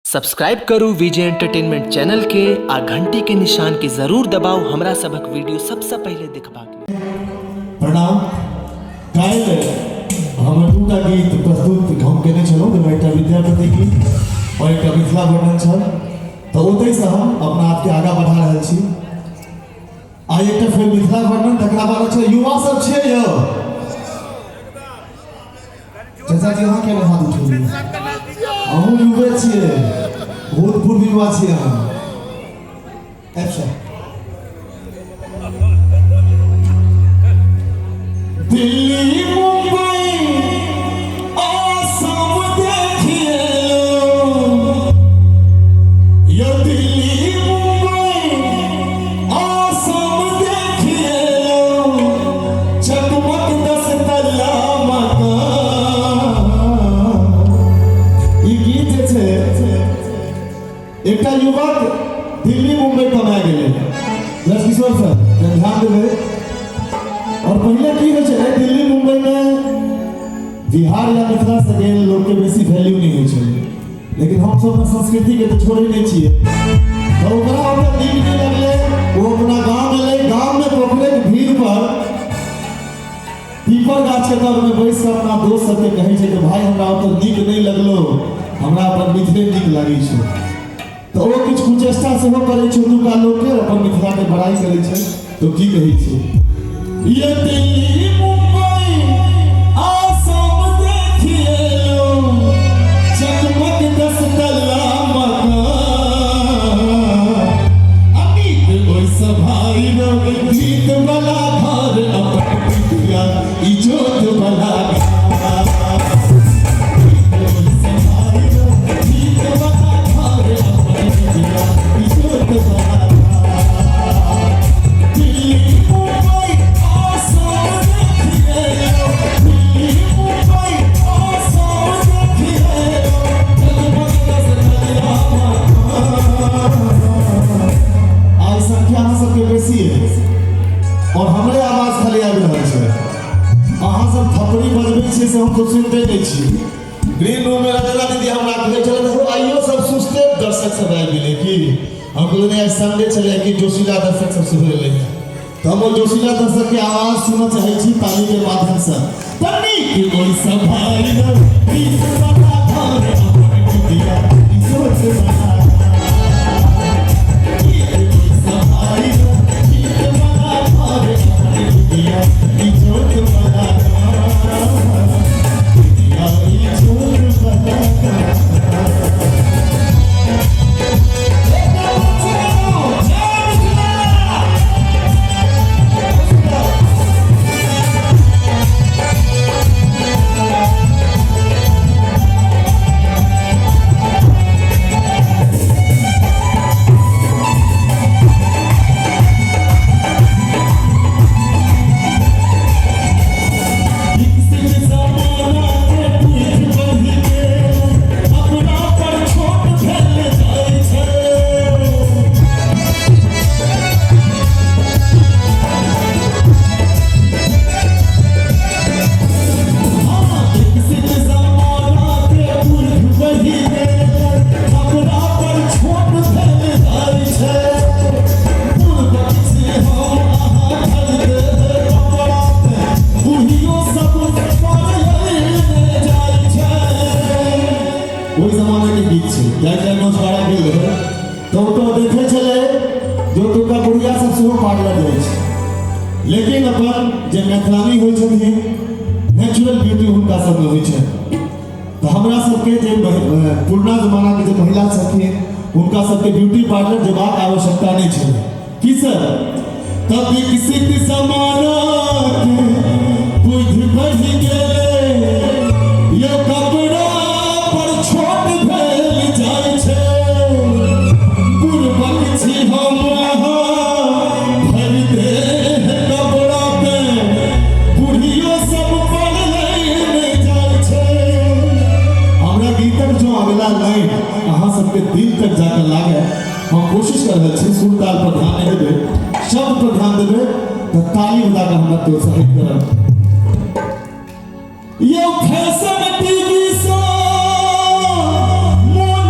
Subscribe करू विजय entertainment channel के आ घंटी के निशान के जरूर दबाओ हमरा सबक वीडियो सबसे पहले देखबाक लेल। प्रणाम। काल्हि हमर दूटा गीत प्रस्तुत हम केने छलहुँ, जाहिमे एकटा विद्यापति गीत और एकटा मिथिला वर्णन छल। तऽ ओतहिसँ हम अपना आपके आगाँ बढ़ा रहल छी। आइ एकटा फेर मिथिला वर्णन, तकरा बाद छै युवा सब छियै यौ। चाचा जी अहाँ केना हाथ उठेलियै? अहूँ युवे छियै, भूतपूर्व युवा छियै अहाँ। अच्छा, दिल्ली मुंबई आसाम देखिए यो, दिल्ली मुंबई आसाम देखिए चकमक 10 तल्ला मकान। ई गीत जे छै, एकटा युवक दिल्ली मुंबई कमा गेलै। किशोर सर ध्यान देबै। और पहले की हो छै, दिल्ली मुंबई में बिहार या मिथिला से गेल लोग के बेसी वैल्यू नहीं हो छै, लेकिन हम सब संस्कृति के तो छोड़े नहीं छिए। तो ओकरा ओकर नीक नहीं लगले, वो अपना गांव में गांव में पोखरे के भीड़ पर पीपल गाछ के तर में बैस के अपना दोस्त सबके कहे छै कि भाई हमरा ओतऽ नीक नहीं लगलो, हमरा अपन मिथिले नीक लागी छै। तो वो किछु कुचेष्टा सेहो करै छै दुका लोग के, अपन मिथिला के बड़ाई करै छै। तो की कहै छै, ये दिल्ली मुंबई आसाम देखिए लो चकमक 10 तल्ला मकान। अमीर ओइ सभाई रोग गीत वाला घर अपन पिटिया इजोत वाला और हमरे आवाज खाली आबि रहल छै। अहाँ सब थपड़ी बजबै छियै से हम तो सुनते नहीं छी। ग्रीन रूम में रजला दीदी हमरा कहै छलै, देखो आइयो सब सुस्ते दर्शक सब आबि गेलै की। हम कहलियै आज संडे छलै कि जोशीला दर्शक सब सेहो एलै। तो हम जोशीला दर्शक के आवाज सुनऽ चाहै छी ताली के माध्यम से। तनी के कोई सभाई न गीत वाला घर अपन पिटिया इजोत वाला लेकिन अपन जे मैथिलानी होइ छथिन नेचुरल ब्यूटी हुनका सब में होइ छै। तो हमरा सबके जे पुरना जमाना के जे महिला छथिन हुनका सबके ब्यूटी पार्लर जेबाक आवश्यकता नहीं छै। की सर, तब विकसित जमाना के बुद्धि बढ़ि गेलै, यो कपड़ा पर छोट भेल जाइ छै। बुढ़बक छी हम अहाँ सबके दिल तक जाकर लागे। हम कोशिश कर रहे छी सुर ताल पर ध्यान नहीं देबै, शब्द पर ध्यान देबै तो ताली बजाकर हमरा प्रोत्साहित करब। ये फैशन टीवी से मन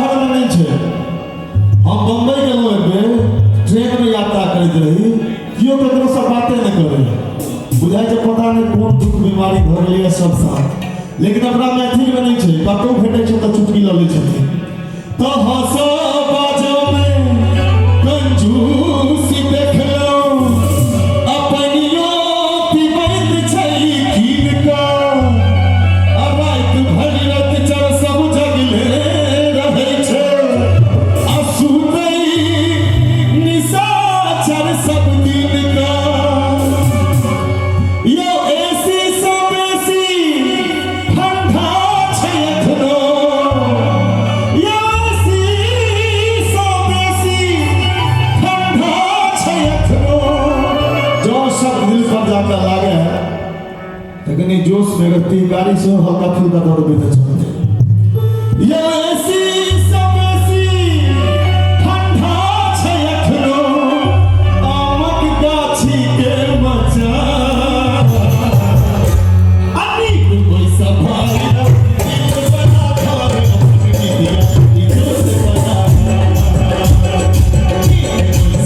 शहर में नहीं छे। हम बम्बई गेलहुँ एक बेर, ट्रेन में यात्रा करैत रही, केओ ककरो से बाते नहीं करे, बुझाइ छै पता नहीं कोन दुख बीमारी भऽ गेलै सब साथ। लेकिन अपना मैथिल में नहीं छे, कतहु भेटै छै तऽ चुटकी लऽ लै छथिन। तो हँसो बाजो में कंजूसी देखलहुँ, अपनियो पिबैत छै कीनका, आ राति भरि रतिचर सब जगले रहै छै, आ सुतै निशाचर सब दिनका। यौ एसी सँ बेसी ठंडा छै एखनो, यौ एसी सँ बेसी ठंडा छै एखनो। जँ सब दिल पर जाकर लागे तऽ कनी जोश में अगर गाड़ी से हल्का फुल्का दौड़बै तऽ चलतै। यौ एसी सँ बेसी ठंडा छै एखनो, आमक गाछी के मचा, अनीक कोइ सभाया, दिल बना घर अपनी दिया, दिल से बना कोई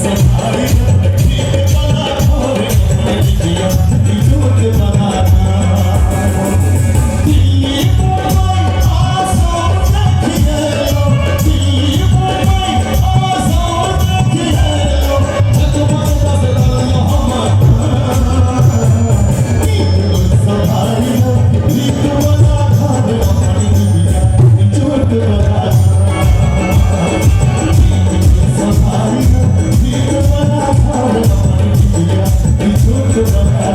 सभाया, दिल बना घर अपनी दिया, दिल से बना। दिल्ली मुंबई आसाम देखिए लो, दिल्ली मुंबई आसाम देखिए लो, जगमग बदल हमर नीक सभाया, नीक बना घर अपनी दिया, झूठ बना सभाया, नीक बना घर अपनी दिया, झूठ बना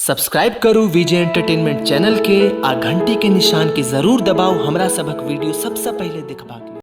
सब्सक्राइब करू विजय एंटरटेनमेंट चैनल के आ घंटी के निशान के जरूर दबाउ हमरा सबक वीडियो सबसे पहले देखबाक लेल।